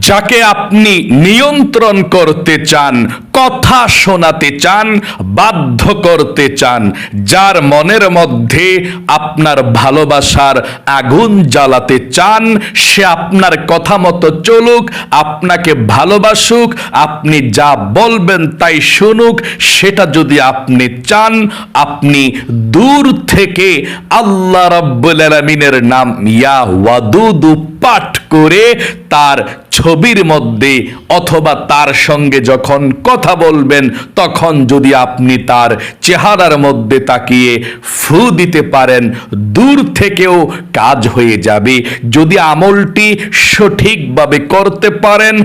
যাকে আপনি নিয়ন্ত্রণ করতে চান, কথা শোনাতে চান, বাধ্য করতে চান, যার মনের মধ্যে আপনার ভালোবাসার আগুন জ্বালাতে চান, সে আপনার কথা মতো চলুক, আপনাকে ভালোবাসুক, আপনি যা বলবেন তাই শুনুক, সেটা যদি আপনি চান, আপনি দূর থেকে আল্লাহ রাব্বুল আলামিনের নাম ইয়া ওয়াদুদু পাঠ করে তার ছবির মধ্যে অথবা তার সঙ্গে যখন কথা বলবেন তখন যদি আপনি তার চেহারার মধ্যে তাকিয়ে ফু দিতে পারেন, দূর থেকেও কাজ হয়ে যাবে। যদি আমলটি সঠিকভাবে করতে পারেন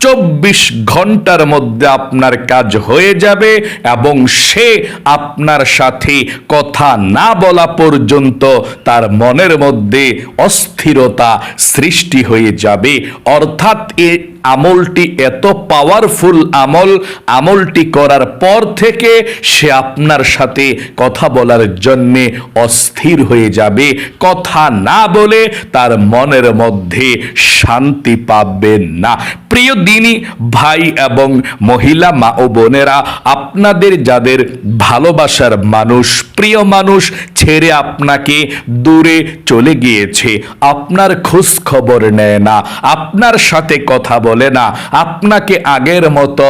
24 ঘন্টার মধ্যে আপনার কাজ হয়ে যাবে এবং সে আপনার সাথে কথা না বলা পর্যন্ত তার মনের মধ্যে অস্থিরতা সৃষ্টি হয়ে যাবে। অর্থাৎ এই আমলটি এত পাওয়ারফুল আমলটি করার পর থেকে সে আপনার সাথে কথা বলার জন্যে অস্থির হয়ে যাবে, কথা না বলে তার মনের মধ্যে শান্তি পাবেন না। প্রিয় দিনী ভাই এবং মহিলা মা ও বোনেরা, আপনাদের যাদের ভালোবাসার মানুষ, প্রিয় মানুষ ছেড়ে আপনাকে দূরে চলে গিয়েছে, আপনার খোঁজ খবর নেয় না, আপনার সাথে কথা বলে না, আপনাকে আগের মতো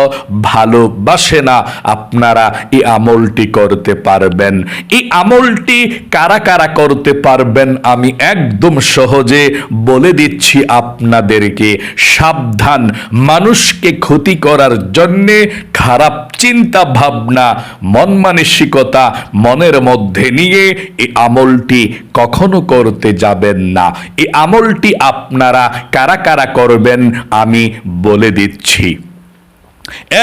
ভালোবাসে না, আপনারা এই আমলটি করতে পারবেন। এই আমলটি কারা কারা করতে পারবেন আমি একদম সহজে বলে দিচ্ছি আপনাদেরকে। সাবধান, মানুষকে ক্ষতি করার জন্যে খারাপ চিন্তা ভাবনা, মন মানসিকতা মনের মধ্যে নিয়ে এই আমলটি কখনো করতে যাবেন না। এই আমলটি আপনারা কারা কারা করবেন আমি বলে দিচ্ছি।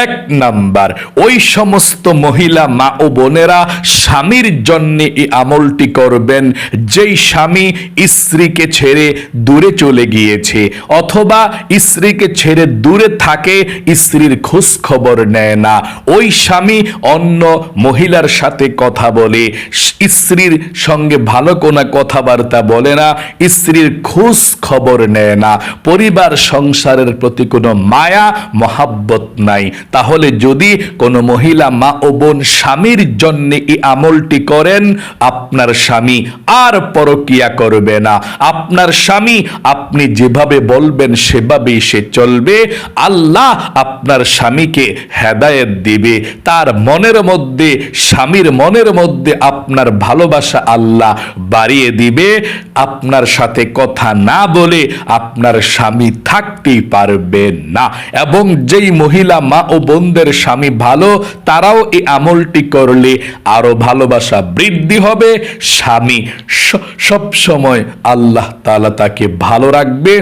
1 নাম্বার, ওই সমস্ত মহিলা মা ও বোনেরা স্বামীর জন্য এই আমলটি করবেন যেই স্বামী স্ত্রীকে ছেড়ে দূরে চলে গিয়েছে অথবা স্ত্রীকে ছেড়ে দূরে থাকে, স্ত্রীর খোঁজ খবর নেয় না, ওই স্বামী অন্য মহিলার সাথে কথা বলে, স্ত্রীর সঙ্গে ভালো কোনো কথাবার্তা বলে না, স্ত্রীর খোঁজ খবর নেয় না, পরিবার সংসারের প্রতি কোনো মায়া মহাব্বত নাই। তাহলে যদি কোনো মহিলা মা ও বোন স্বামীর জন্য এই আমলটি করেন, আপনার স্বামী আর পরকিয়া করবে না, আপনার স্বামী আপনি যেভাবে বলবেন সেভাবেই সে চলবে। আল্লাহ আপনার স্বামীকে হেদায়েত দিবে, তার মনের মধ্যে, স্বামীর মনের মধ্যে আপনার ভালোবাসা আল্লাহ বাড়িয়ে দিবে। আপনার সাথে কথা না বলে আপনার স্বামী থাকতেই পারবে না। এবং যেই মহিলা মা ও বোনদের স্বামী ভালো, তারাও এই আমলটি করলে আরো ভালোবাসা বৃদ্ধি হবে, স্বামী সব সময় আল্লাহ তাআলা তাকে ভালো রাখবে,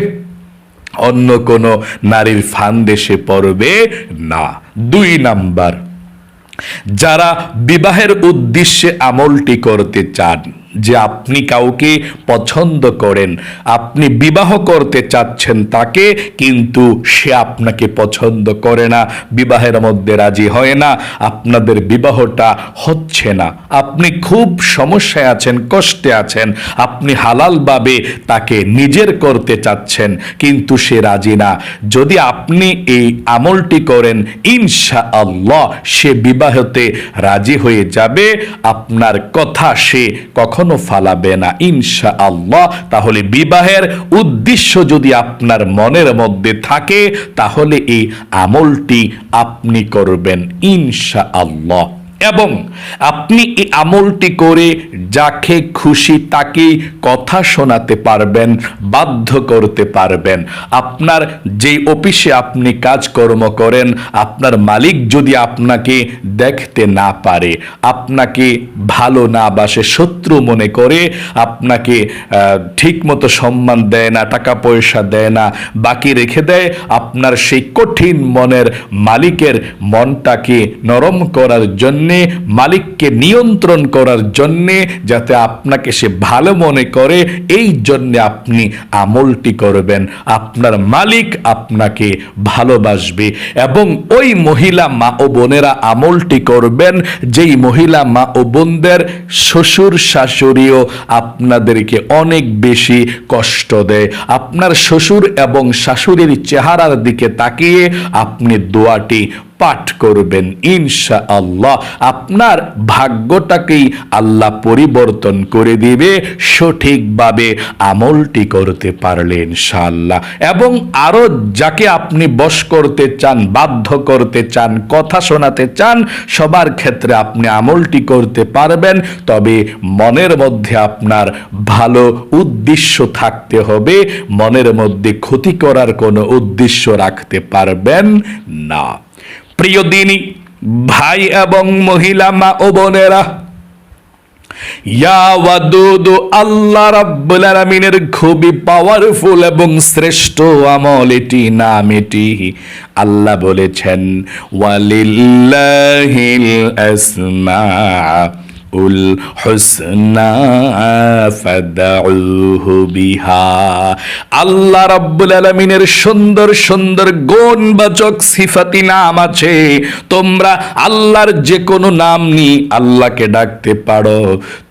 অন্য কোনো নারীর ফান্দে সে পড়বে না। 2 নাম্বার, যারা বিবাহের উদ্দেশ্যে আমলটি করতে চান, যে আপনি কাউকে পছন্দ করেন, আপনি বিবাহ করতে চাচ্ছেন তাকে, কিন্তু সে আপনাকে পছন্দ করে না, বিবাহের মধ্যে রাজি হয় না, আপনাদের বিবাহটা হচ্ছে না, আপনি খুব সমস্যায় আছেন, কষ্টে আছেন, আপনি হালালভাবে তাকে নিজের করতে চাচ্ছেন কিন্তু সে রাজি না, যদি আপনি এই আমলটি করেন ইনশাআল্লাহ সে বিবাহতে রাজি হয়ে যাবে, আপনার কথা সে কখনো ফালাবে না ইনশাআল্লাহ। তাহলে বিবাহের উদ্দেশ্য যদি আপনার মনের মধ্যে থাকে তাহলে এই আমলটি আপনি করবেন ইনশাআল্লাহ। এবং আপনি এই আমলটি করে যাকে খুশি তাকে কথা শোনাতে পারবেন, বাধ্য করতে পারবেন। আপনার যেই অফিসে আপনি কাজকর্ম করেন, আপনার মালিক যদি আপনাকে দেখতে না পারে, আপনাকে ভালো না বাসে, শত্রু মনে করে, আপনাকে ঠিকমতো সম্মান দেয় না, টাকা পয়সা দেয় না, বাকি রেখে দেয়, আপনার সেই কঠিন মনের মালিকের মনটাকে নরম করার জন্য জন্যে, মালিককে নিয়ন্ত্রণ করার জন্যে, যাতে আপনাকে সে ভালো মনে করে, এই জন্যে আপনি আমলটি করবেন। আপনার মালিক আপনাকে ভালোবাসবে। এবং ওই মহিলা মা ও বোনেরা আমলটি করবেন যেই মহিলা মা ও বোনদের শ্বশুর শাশুড়িও আপনাদেরকে অনেক বেশি কষ্ট দেয়। আপনার শ্বশুর এবং শাশুড়ির চেহারার দিকে তাকিয়ে আপনি দোয়াটি পাঠ করবেন, ইনশাআল্লাহ আপনার ভাগ্যটাকেই আল্লাহ পরিবর্তন করে দিবে সঠিকভাবে আমলটি করতে পারলে ইনশাআল্লাহ। এবং আরো যাকে আপনি বশ করতে চান, বাধ্য করতে চান, কথা শোনাতে চান, সবার ক্ষেত্রে আপনি আমলটি করতে পারবেন। তবে মনের মধ্যে আপনার ভালো উদ্দেশ্য থাকতে হবে, মনের মধ্যে ক্ষতি করার কোনো উদ্দেশ্য রাখতে পারবেন না। প্রিয় দিনী ভাই এবং মহিলা মা ও বোনেরা, ইয়া ওয়াদুদ, আল্লাহ রাব্বুল আলামিনের খুবই পাওয়ারফুল এবং শ্রেষ্ঠ আমল এটি, নাম এটি। আল্লাহ বলেছেন ওয়ালিল্লাহিল আসমাউল হুসনা ফাদউহু বিহা। আল্লাহ রাব্বুল আলামিনের সুন্দর সুন্দর গুণবাচক সিফাতি নাম আছে। তোমরা আল্লাহর যে কোনো নাম নিয়ে আল্লাহকে ডাকতে পারো।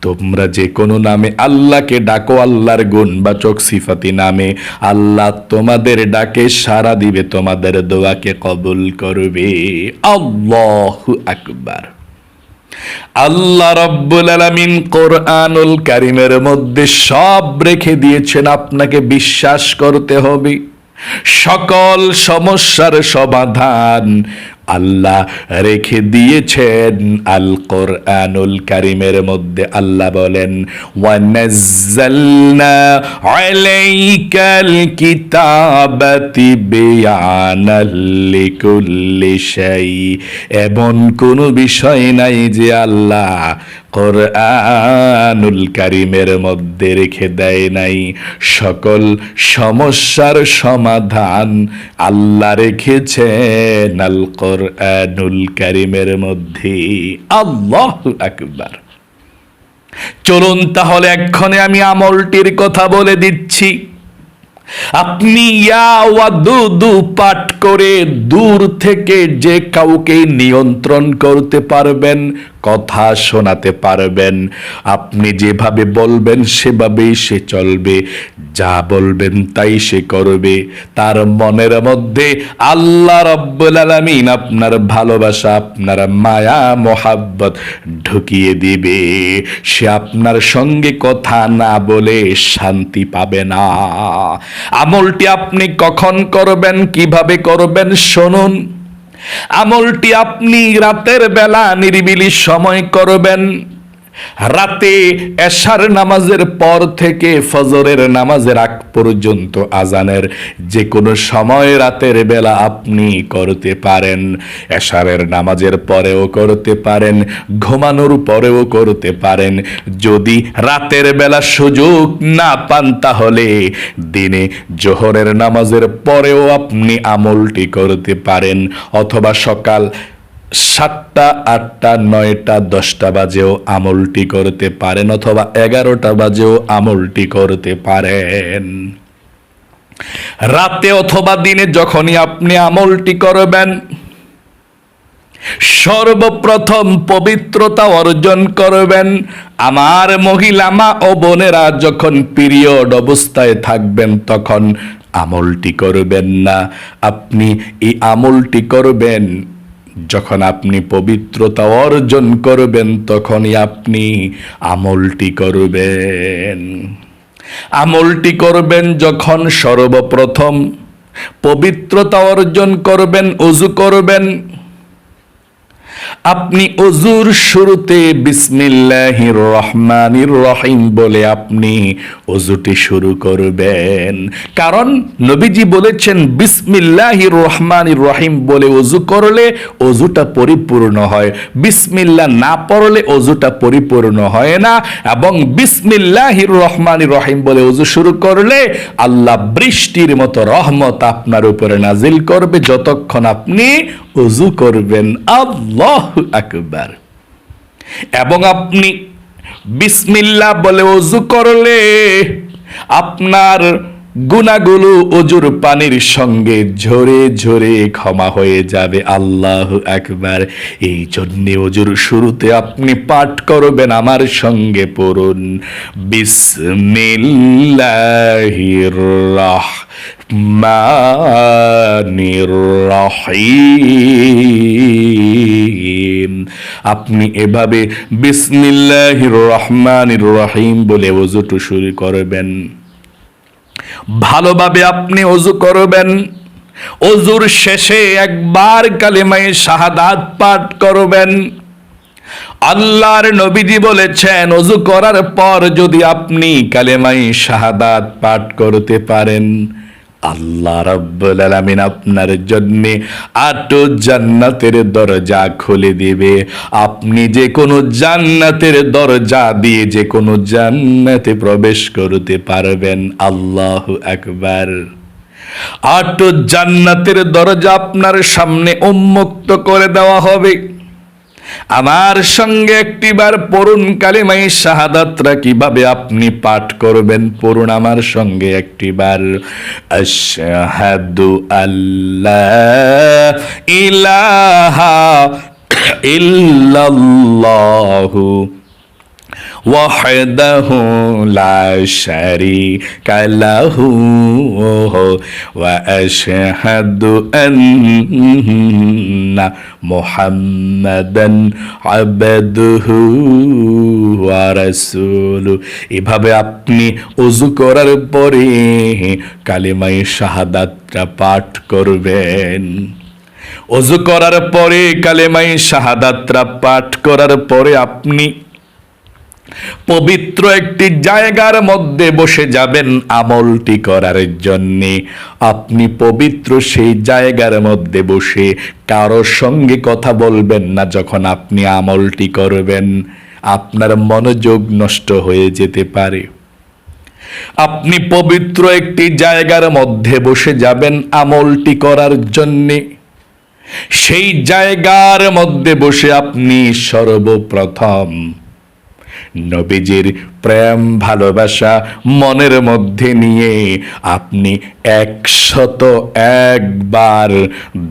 তোমরা যে কোনো নামে আল্লাহকে ডাকো, আল্লাহর গুণবাচক সিফাতি নামে, আল্লাহ তোমাদের ডাকে সাড়া দিবে, তোমাদের দোয়াকে কবুল করবে। আল্লাহু আকবার। আল্লাহ রাব্বুল আলামিন কোরআনুল কারীমের মধ্যে সব রেখে দিয়েছেন, আপনাকে বিশ্বাস করতে হবে। সকল সমস্যার সমাধান আল্লাহ রেখে দিয়েছেন আল কোরআনুল কারীমের মধ্যে। আল্লাহ বলেন ওয়ানাজ্জালনা আলাইকাল কিতাবা তিবয়ানাল লিকুল্লি শাই। এমন কোনো বিষয় নাই যে আল্লাহ কোরআনুল কারীমের মধ্যে রেখে দেয় নাই। সকল সমস্যার সমাধান আল্লাহ রেখেছেন আল কোরআনুল কারীমের মধ্যে। আল্লাহু আকবার। চলুন তাহলে এক্ষণে আমি আমলটির কথা বলে দিচ্ছি। আপনি ইয়া ওয়াদুদু পাঠ করে দূর থেকে যে কাউকে নিয়ন্ত্রণ করতে পারবেন, কথা শোনাতে পারবেন। আপনি যেভাবে বলবেন সেভাবেই সে চলবে, যা বলবেন তাই সে করবে। তার মনের মধ্যে আল্লাহ রাব্বুল আলামিন আপনার ভালোবাসা, আপনার মায়া মোহাব্বত ঢুকিয়ে দিবে। সে আপনার সঙ্গে কথা না বলে শান্তি পাবে না। আমলটি আপনি কখন করবেন, কিভাবে করবেন শুনুন। আমলটি আপনি রাতের বেলা নিরিবিলি সময় করবেন। রাতে এশার নামাজের পর থেকে ফজরের নামাজের আগ পর্যন্ত, আজানের যে কোনো সময় রাতের বেলা আপনি করতে পারেন। এশারের নামাজের পরেও করতে পারেন, ঘুমানোর পরেও করতে পারেন। যদি রাতের বেলা সুযোগ না পান তাহলে দিনে জোহরের নামাজের পরেও আপনি আমলটি করতে পারেন, অথবা সকাল 7টা, 8টা, 9টা, 10টা বাজেও আমলটি করতে পারেন, অথবা 11টা বাজেও আমলটি করতে পারেন। রাতে অথবা দিনে যখনই আপনি আমলটি করবেন, সর্বপ্রথম পবিত্রতা অর্জন করবেন। আমার মহিলা মা ও বোনেরা, যখন পিরিয়ড অবস্থায় থাকবেন তখন আমলটি করবেন না। আপনি এই আমলটি করবেন যখন আপনি পবিত্রতা অর্জন করবেন, তখনই আপনি আমলটি করবেন। আমলটি করবেন যখন সর্বপ্রথম পবিত্রতা অর্জন করবেন, ওযু করবেন। আপনি ওযুর শুরুতে বিসমিল্লাহির রহমানির রহিম বলে আপনি ওযুটি শুরু করবেন। কারণ নবীজি বলেছেন বিসমিল্লাহির রহমানির রহিম বলে ওযু করলে ওযুটা পরিপূর্ণ হয়, বিসমিল্লাহ না পড়লে ওযুটা পরিপূর্ণ হয় না। এবং বিসমিল্লাহির রহমানির রহিম বলে ওযু শুরু করলে আল্লাহ বৃষ্টির মতো রহমত আপনার উপরে নাজিল করবে যতক্ষণ আপনি ওযু করবেন। আল্লাহু আকবার। এবং আপনি বিসমিল্লাহ বলে ওযু করলে আপনার গুনাহগুলো ওযুর পানির সঙ্গে ঝরে ঝরে ক্ষমা হয়ে যাবে। আল্লাহু আকবার। এই জন্য ওযুর শুরুতে আপনি পাঠ করবেন, আমার সঙ্গে পড়ুন, বিসমিল্লাহির রাহমানির রহিম। আপনি এভাবে বিসমিল্লাহির রহমানির রহিম বলে ওযুটা শুরু করবেন। ভালোভাবে আপনি ওযু করবেন। ওযুর শেষে একবার কালিমায়ে শাহাদাত পাঠ করবেন। আল্লাহর নবীজি বলেছেন, ওযু করার পর যদি আপনি কালিমায়ে শাহাদাত পাঠ করতে পারেন, আল্লাহ রাব্বুল আলামিন আপনার জন্য 8 জান্নাতের দরজা খুলে দিবে। আপনি যে কোনো জান্নাতের দরজা দিয়ে যে কোনো জান্নাতে প্রবেশ করতে পারবেন। আল্লাহু আকবার। 8 জান্নাতের দরজা আপনার সামনে উন্মুক্ত করে দেওয়া হবে। আমার সঙ্গে একটিবার পড়ুন কালিমায়ে শাহাদাতরা কিভাবে আপনি পাঠ করবেন, পড়ুন আমার সঙ্গে একটিবার। আশহাদু আল্লা ইলাহা ইল্লাল্লাহু ওয়াহদাহু লা শারীকা লাহু ওয়া আশহাদু আন্না মুহাম্মাদান আবদুহু ওয়া রাসূলুহু। এভাবে আপনি ওযু করার পরে কালিমায়ে শাহাদাতটা পাঠ করবেন। ওযু করার পরে কালিমায়ে শাহাদাতটা পাঠ করার পরে আপনি পবিত্র একটি জায়গার মধ্যে বসে যাবেন আমলটি করার জন্যে। আপনি পবিত্র সেই জায়গার মধ্যে বসে কারোর সঙ্গে কথা বলবেন না। যখন আপনি আমলটি করবেন, আপনার মনোযোগ নষ্ট হয়ে যেতে পারে। আপনি পবিত্র একটি জায়গার মধ্যে বসে যাবেন আমলটি করার জন্যে। সেই জায়গার মধ্যে বসে আপনি সর্বপ্রথম নবীজির প্রেম ভালোবাসা মনের মধ্যে নিয়ে আপনি 101 বার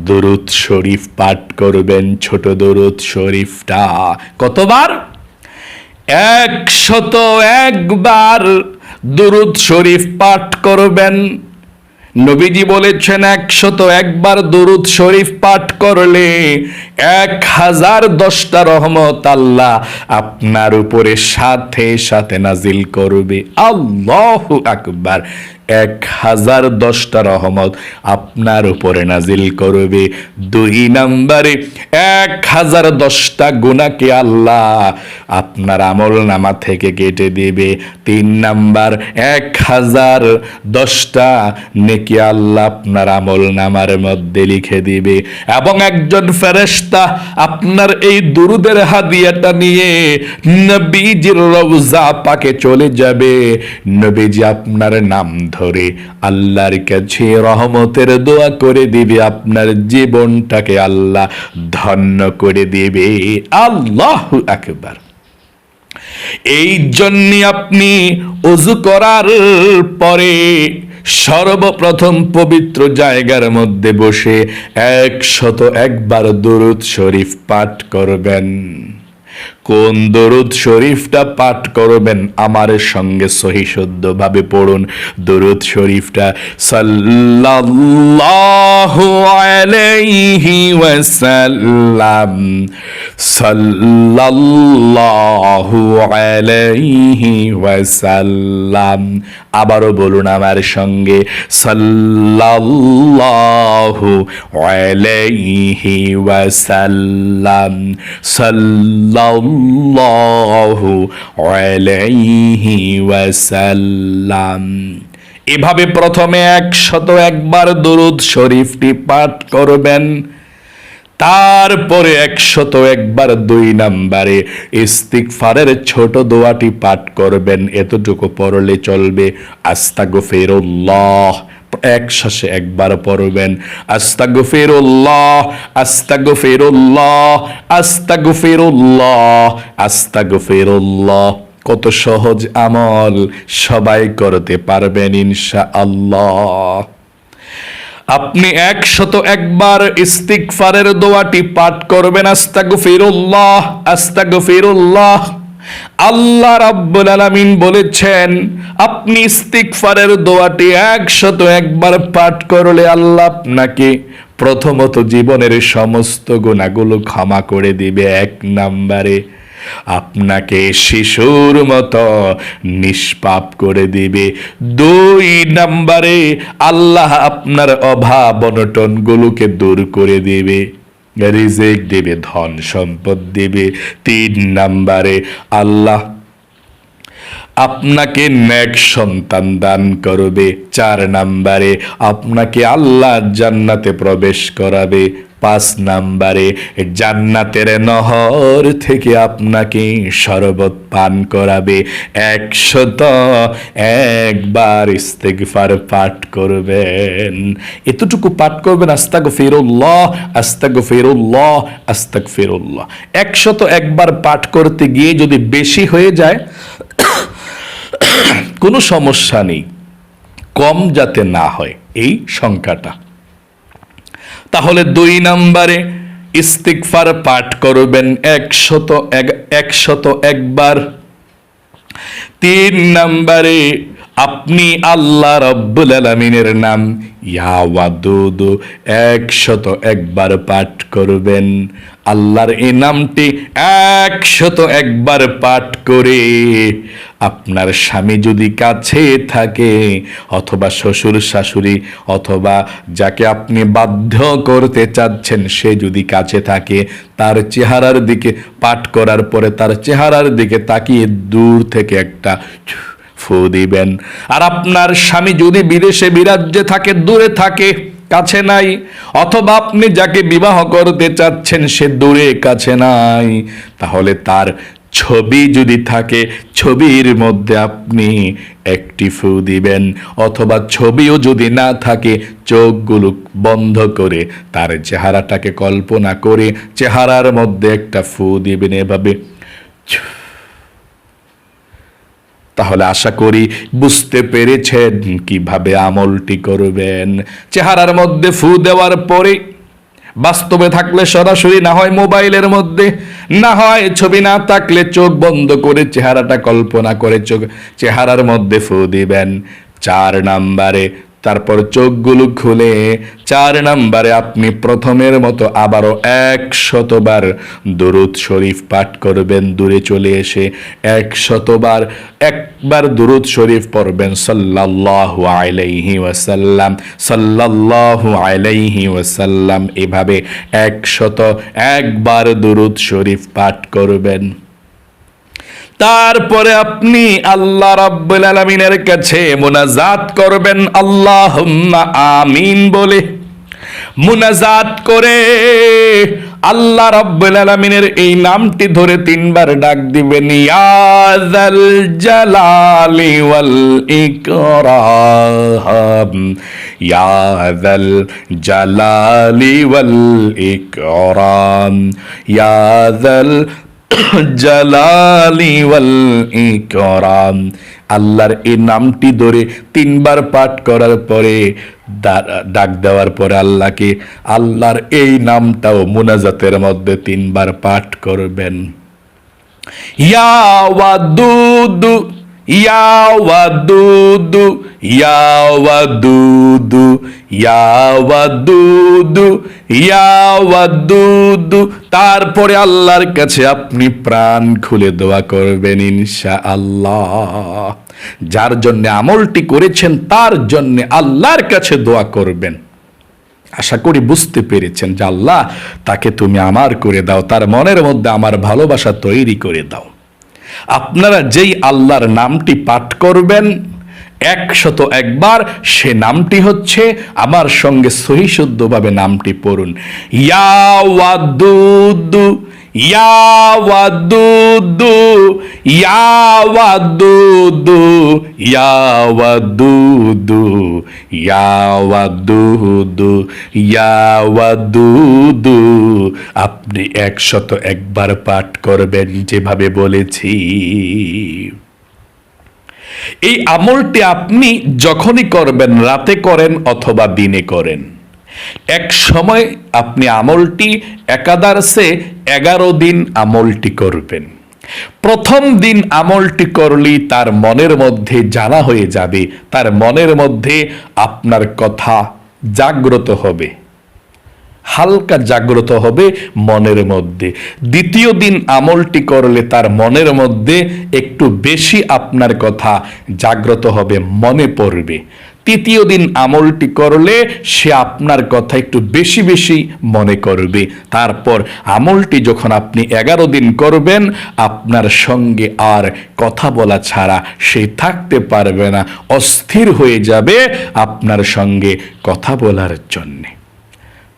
দুরূদ শরীফ পাঠ করবেন। ছোট দুরূদ শরীফটা কতবার? 101 বার দুরূদ শরীফ পাঠ করবেন। নবীজি বলেছেন 101 বার দুরূদ শরীফ পাঠ করলে 1010টা রহমত আল্লাহ আপনার উপরে সাথে সাথে নাজিল করবে। আল্লাহু আকবার। 1010টা রহমত আপনার উপরে নাজিল করবে। 2 নম্বরে 1010টা গুনাহকে আল্লাহ আপনার আমলনামা থেকে কেটে দেবে। 3 নাম্বার 1010টা নেকি আল্লাহ আপনার আমলনামার মধ্যে লিখে দিবে। এবং একজন ফেরেশতা আপনার এই দুরুদের হাদিয়াটা নিয়ে নবীজির রওজা পাকে চলে যাবে। নবীজি আপনার নাম ধরে আল্লাহর কাছে রহমতের দোয়া করে দিবে। আপনার জীবনটাকে আল্লাহ ধন্য করে দিবে। আল্লাহু আকবার। এই জন্য আপনি ওযু করার পরে সর্বপ্রথম পবিত্র জায়গার মধ্যে বসে 101 বার দুরূদ শরীফ পাঠ করবেন। কোন দুরূদ শরীফটা পাঠ করবেন আমার সঙ্গে সহি শুদ্ধভাবে পড়ুন। দুরূদ শরীফটা সাল্লাল্লাহু আলাইহি ওয়াসাল্লাম, সাল্লাল্লাহু আলাইহি ওয়াসাল্লাম। আবারও বলুন আমার সঙ্গে, সাল্লাল্লাহু আলাইহি ওয়াসাল্লাম, সাল্লাল্লাহু আলাইহি ওয়াসাল্লাম। এভাবে প্রথমে 101 বার দুরূদ শরীফটি পাঠ করবেন। তারপরে 101 বার 2 নম্বরে ইস্তিগফারের ছোট দোয়াটি পাঠ করবেন। এতটুকু পড়লে চলবে। আস্তাগফিরুল্লাহ এক শ্বাসে একবার পড়বেন, আস্তাগফিরুল্লাহ আস্তাগফিরুল্লাহ আস্তাগফিরুল্লাহ আস্তাগফিরুল্লাহ। কত সহজ আমল, সবাই করতে পারবেন ইনশাআল্লাহ। আপনি 101 বার ইস্তিগফারের দোয়াটি পাঠ করবেন, আস্তাগফিরুল্লাহ আস্তাগফিরুল্লাহ। আল্লাহ রাব্বুল আলামিন বলেছেন, আপনি ইস্তিগফারের দোয়াটি 101 বার পাঠ করলে আল্লাহ আপনাকে প্রথমত জীবনের সমস্ত গুনাহগুলো ক্ষমা করে দিবে। 1 নম্বরে আপনাকে শিশুর মতো নিষ্পাপ করে দিবে। 2 নম্বরে আল্লাহ আপনার অভাব অনটন গুলোকে দূর করে দিবে, রিজিক দিবে, ধন সম্পদ দিবে। 3 নম্বরে আল্লাহ আপনাকে নেক সন্তান দান করবে। 4 নম্বরে আপনাকে আল্লাহ জান্নাতে প্রবেশ করাবে। 5 নম্বরে জান্নাতের নহর থেকে আপনাকে শরবত পান করাবে। 101 বার ইস্তিগফার পাঠ করবেন। এতটুকু পাঠ করবেন, আস্তাগফিরুল্লাহ আস্তাগফিরুল্লাহ আস্তাগফিরুল্লাহ। 101 বার পাঠ করতে গিয়ে যদি বেশি হয়ে যায় কোনো সমস্যা নেই, কম যাতে না হয় এই সংখ্যাটা। তাহলে 2 নম্বরে ইস্তিগফার পাঠ করবেন 101 বার। 3 নম্বরে আপনি আল্লাহ রাব্বুল আলামিনের নাম ইয়া ওয়াদুদ 101 বার পাঠ করবেন। আল্লাহর এই নামটি 101 বার পাঠ করে আপনার স্বামী যদি কাছে থাকে, অথবা শ্বশুর শাশুড়ি, অথবা যাকে আপনি বাধ্য করতে চাচ্ছেন সে যদি কাছে থাকে, তার চেহারার দিকে পাঠ করার পরে তার চেহারার দিকে তাকিয়ে দূর থেকে একটা ফু দিবেন। আর আপনার স্বামী যদি বিদেশে বিরাজ্যে থাকে, দূরে থাকে, কাছে নাই, অথবা আপনি যাকে বিবাহ করতে চাচ্ছেন সে দূরে কাছে নাই, তাহলে তার ছবি যদি থাকে ছবির মধ্যে আপনি একটি ফু দিবেন। অথবা ছবিও যদি না থাকে, চোখগুলো বন্ধ করে তার চেহারাটাকে কল্পনা করে চেহারার মধ্যে একটা ফু দিবেন এভাবে। তাহলে আশা করি বুঝতে পেরেছেন কিভাবে আমলটি করবেন। চেহারার মধ্যে ফু দেওয়ার পরে, বাস্তবে থাকলে সরাসরি, না হয় মোবাইলের মধ্যে, না হয় ছবি না থাকলে চোখ বন্ধ করে চেহারাটা কল্পনা করে চেহারার মধ্যে ফু দিবেন। 4 নম্বরে তারপর চোখগুলো খুলে 4 নম্বরে আপনি প্রথমের মতো আবারও 100 বার দুরূদ শরীফ পাঠ করবেন। দূরে চলে এসে 100 বার একবার দুরূদ শরীফ পড়বেন, সাল্লাল্লাহু আলাইহি ওয়াসাল্লাম সাল্লাল্লাহু আলাইহি ওয়াসাল্লাম। এভাবে 101 বার দুরূদ শরীফ পাঠ করবেন। তারপরে আপনি আল্লাহ রাব্বুল আলামিনের কাছে মুনাজাত করবেন, আল্লাহুম্মা আমিন বলে মুনাজাত করে আল্লাহ রাব্বুল আলামিনের এই নামটি ধরে 3 বার ডাক দিবেন, ইয়া যাল জালালি ওয়াল ইকরাম ইয়া যাল জালালি ওয়াল ইকরাম ইয়া যাল জালালি ওয়াল ইকরাম। আল্লাহর এই নামটি ধরে 3 বার পাঠ করার পরে ডাক দেওয়ার পরে আল্লাহকে আল্লাহর এই নামটাও মুনাজাতের মধ্যে 3 বার পাঠ করবেন। ইয়া ওয়াদুদ ইয়া ওয়াদুদ ইয়া ওয়াদুদ ইয়া ওয়াদুদ ইয়া ওয়াদুদ। তারপরে আল্লাহর কাছে আপনি প্রাণ খুলে দোয়া করবেন ইনশাআল্লাহ। যার জন্য আমলটি করেছেন তার জন্য আল্লাহর কাছে দোয়া করবেন। আশা করি বুঝতে পেরেছেন যে আল্লাহ তাকে তুমি আমার করে দাও, তার মনের মধ্যে আমার ভালোবাসা তৈরি করে দাও। আপনারা যেই আল্লাহর নামটি পাঠ করবেন 101 বার, সে নামটি হচ্ছে, আমার সঙ্গে সহি শুদ্ধভাবে নামটি পড়ুন, ইয়া ওয়াদুদ ইয়া ওয়াদুদু, ইয়া ওয়াদুদু, ইয়া ওয়াদুদু, ইয়া ওয়াদুদু, ইয়া ওয়াদুদু। আপনি 101 বার পাঠ করবেন যেভাবে বলেছি। এই আমলটি আপনি যখনই করবেন, রাতে করেন অথবা দিনে করেন, এক সময় আপনি আমলটি একাদারসে 11 দিন আমলটি করবেন। প্রথম দিন আমলটি করলেই তার মনের মধ্যে জানা হয়ে যাবে, তার মনের মধ্যে আপনার কথা জাগ্রত হবে, হালকা জাগ্রত হবে মনের মধ্যে। দ্বিতীয় দিন আমলটি করলে তার মনের মধ্যে একটু বেশি আপনার কথা জাগ্রত হবে, মনে পড়বে। তৃতীয় দিন আমলটি করলে সে আপনার কথা একটু বেশি বেশি মনে করবে। তারপর আমলটি যখন আপনি 11 দিন করবেন, আপনার সঙ্গে আর কথা বলা ছাড়া সে থাকতে পারবে না, অস্থির হয়ে যাবে আপনার সঙ্গে কথা বলার জন্যে।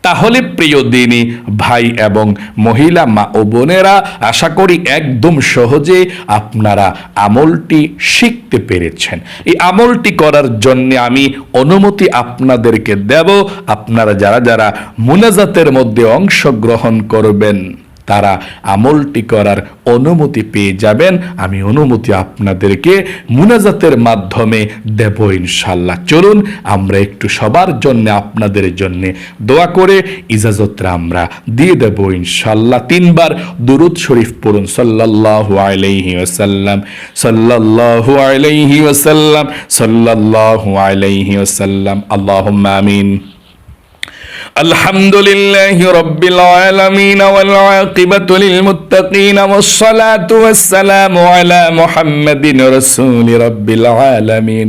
তাহলে প্রিয় দিনী ভাই এবং মহিলা মা ও বোনেরা, আশা করি একদম সহজে আপনারা আমলটি শিখতে পেরেছেন। এই আমলটি করার জন্য আমি অনুমতি আপনাদেরকে দেব। আপনারা যারা যারা মুনাজাতের মধ্যে অংশগ্রহণ করবেন তারা আমলটি করার অনুমতি পেয়ে যাবেন। আমি অনুমতি আপনাদেরকে মুনাজাতের মাধ্যমে দেব ইনশাল্লাহ। চলুন আমরা একটু সবার জন্য, আপনাদের জন্য দোয়া করে ইজাজতরা আমরা দিয়ে দেব ইনশাল্লাহ। 3 বার দুরূদ শরীফ পড়ুন, সাল্লাল্লাহু আলাইহি ওয়াসাল্লাম, সাল্লাল্লাহু আলাইহি ওয়াসাল্লাম, সাল্লাল্লাহু আলাইহি ওয়াসাল্লাম। আল্লাহুম্মা আমিন। الحمد لله رب العالمين والعاقبة للمتقين والصلاة والسلام على محمد رسول رب العالمين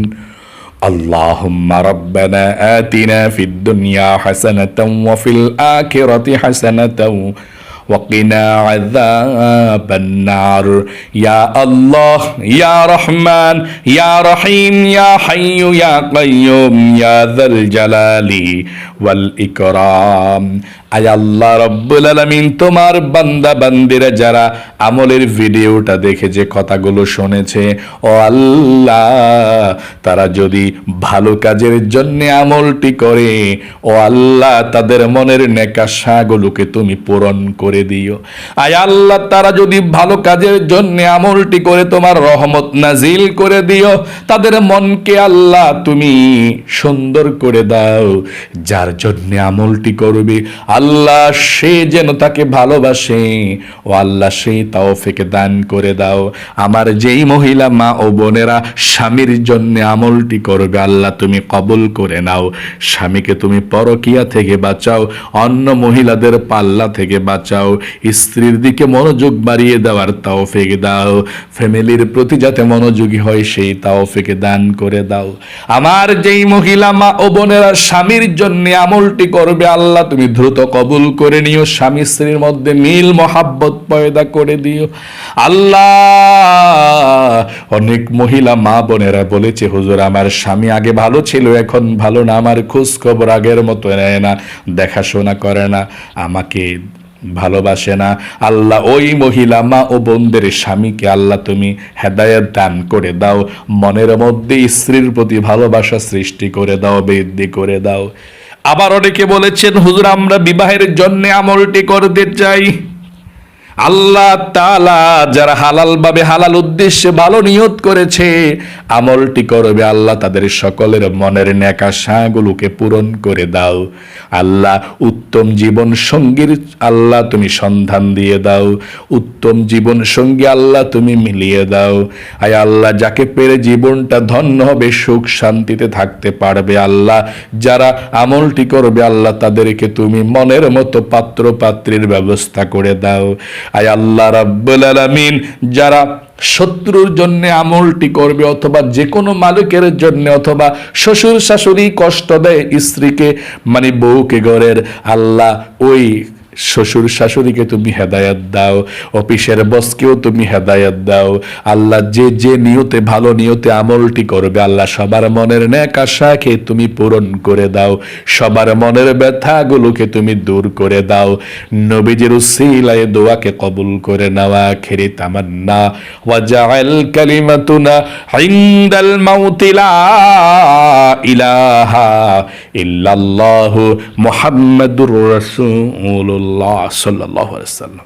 اللهم ربنا آتنا في الدنيا حسنة وفي الآخرة حسنة وقنا عذاب النار يا الله يا رحمن يا رحيم يا حي يا قيوم يا ذا الجلال والإكرام। আয় আল্লাহ রব্বুল আলামিন, তোমার বান্দা বান্দিরা যারা আমলের ভিডিওটা দেখে যে কথাগুলো শুনেছে, ও আল্লাহ তারা যদি ভালো কাজের জন্য আমলটি করে, ও আল্লাহ তাদের মনের নেক আশাগুলোকে তুমি পূরণ করে দিও। আয় আল্লাহ তারা যদি ভালো কাজের জন্য আমলটি করে তোমার রহমত নাজিল করে দিও, তাদের মনকে আল্লাহ তুমি সুন্দর করে দাও। যার জন্য আমলটি করবে আল্লাহ সে যেন তাকে ভালোবাসে, ও আল্লাহ সেই তৌফিক দান করে দাও। আমার যেই মহিলা মা ও বোনেরা স্বামীর জন্য আমলটি করবে, আল্লাহ তুমি কবুল করে নাও। স্বামীকে তুমি পরকিয়া থেকে বাঁচাও, অন্য মহিলাদের পাল্লা থেকে বাঁচাও। স্ত্রীর দিকে মনোযোগ বাড়িয়ে দেওয়ার তৌফিক দাও। ফ্যামিলির প্রতি যাতে মনোযোগী হয় সেই তৌফিক দান করে দাও। আমার যেই মহিলা মা ও বোনেরা স্বামীর জন্য আমলটি করবে, আল্লাহ তুমি দ্রুত কবুল করে নিও। স্বামী স্ত্রীর মধ্যে মিল মহাব্বত পয়দা করে দিও আল্লাহ। অনেক মহিলা মা বোনেরা বলেছে, হুজুর আমার স্বামী আগে ভালো ছিল, এখন ভালো না, আমার খোঁজ খবর আগের মতো নেয় না, দেখাশোনা করে না, আমাকে ভালোবাসে না। আল্লাহ ওই মহিলা মা ও বোনদের স্বামীকে আল্লাহ তুমি হেদায়েত দান করে দাও, মনের মধ্যে স্ত্রীর প্রতি ভালোবাসা সৃষ্টি করে দাও, বৃদ্ধি করে দাও। আবার অনেকে বলেছেন, হুজুর আমরা বিবাহের জন্য আমলটি করতে চাই। আল্লাহ তাআলা যারা হালাল ভাবে হালাল উদ্দেশ্যে ভালো নিয়ত করেছে আমলটি করবে, আল্লাহ তাদের সকলের মনের নেক আশাগুলোকে পূরণ করে দাও। আল্লাহ উত্তম জীবন সঙ্গীর আল্লাহ তুমি সন্ধান দিয়ে দাও, উত্তম জীবন সঙ্গী আল্লাহ তুমি মিলিয়ে দাও। আয় আল্লাহ যাকে পেরে জীবনটা ধন্য হবে, সুখ শান্তিতে থাকতে পারবে, আল্লাহ যারা আমলটি করবে আল্লাহ তাদেরকে তুমি মনের মতো পাত্র পাত্রীর ব্যবস্থা করে দাও। আয় আল্লাহ রাব্বুল আলামিন যারা শত্রুর জন্য আমলটি করবে, অথবা যে কোনো মালিকের জন্য, অথবা শ্বশুর শাশুড়ি কষ্ট দেয় স্ত্রীকে, মানে বউকে ঘরের, আল্লাহ ওই শ্বশুর শাশুড়িকে তুমি হেদায়াত দাও, অফিসের বসকেও তুমি হেদায়াত দাও। আল্লাহ যে যে নিয়তে ভালো নিয়তে আমলটি করবে আল্লাহ সবার মনের নেক আশাকে তুমি পূরণ করে দাও, সবার মনের ব্যথাগুলোকে তুমি দূর করে দাও। নবীজির উসিলায় দোয়াকে কবুল করে নেওয়া। আখিরি তামান্না ওয়াজআল কালিমাতুনা ইনদাল মাউতি লা ইলাহা ইল্লাল্লাহু মুহাম্মাদুর রাসূলুল্লাহ সাল্লাল্লাহু আলাইহি ওয়াসাল্লাম।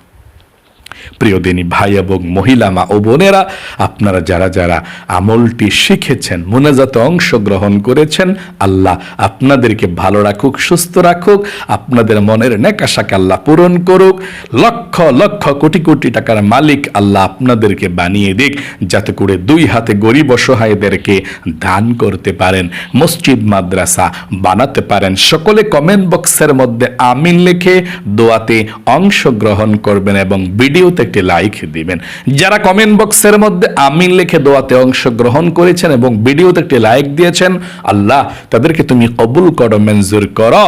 প্রিয় দিনী ভাই এবং মহিলা মা ও বোনেরা, আপনারা যারা যারা আমলটি শিখেছেন, মোনাজাতে অংশগ্রহণ করেছেন, আল্লাহ আপনাদেরকে ভালো রাখুক, সুস্থ রাখুক, আপনাদের মনের নেক আশাকে আল্লাহ পূরণ করুক। লক্ষ লক্ষ কোটি কোটি টাকার মালিক আল্লাহ আপনাদেরকে বানিয়ে দিক, যাতে করে দুই হাতে গরিব অসহায়দেরকে দান করতে পারেন, মসজিদ মাদ্রাসা বানাতে পারেন। সকলে কমেন্ট বক্সের মধ্যে আমিন লিখে দোয়াতে অংশগ্রহণ করবেন এবং ভিডিওতে একটি লাইক দিবেন। যারা কমেন্ট বক্সের মধ্যে আমিন লিখে দোয়াতে অংশগ্রহণ করেছেন এবং ভিডিওতে একটি লাইক দিয়েছেন, আল্লাহ তাদেরকে তুমি কবুল করো, মঞ্জুর করো।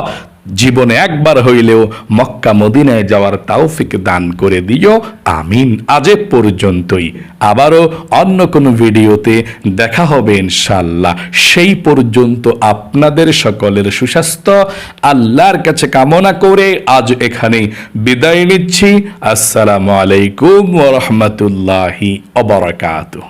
জীবনে একবার হইলেও মক্কা মদিনায় যাওয়ার তৌফিক দান করে দিও, আমিন। আজ এ পর্যন্তই, আবারও অন্য কোনো ভিডিওতে দেখা হবে ইনশাআল্লাহ। সেই পর্যন্ত আপনাদের সকলের সুস্বাস্থ্য আল্লাহর কাছে কামনা করে আজ এখানেই বিদায় নিচ্ছি। আসসালামু আলাইকুম ওয়া রাহমাতুল্লাহি ওয়া বারাকাতুহু।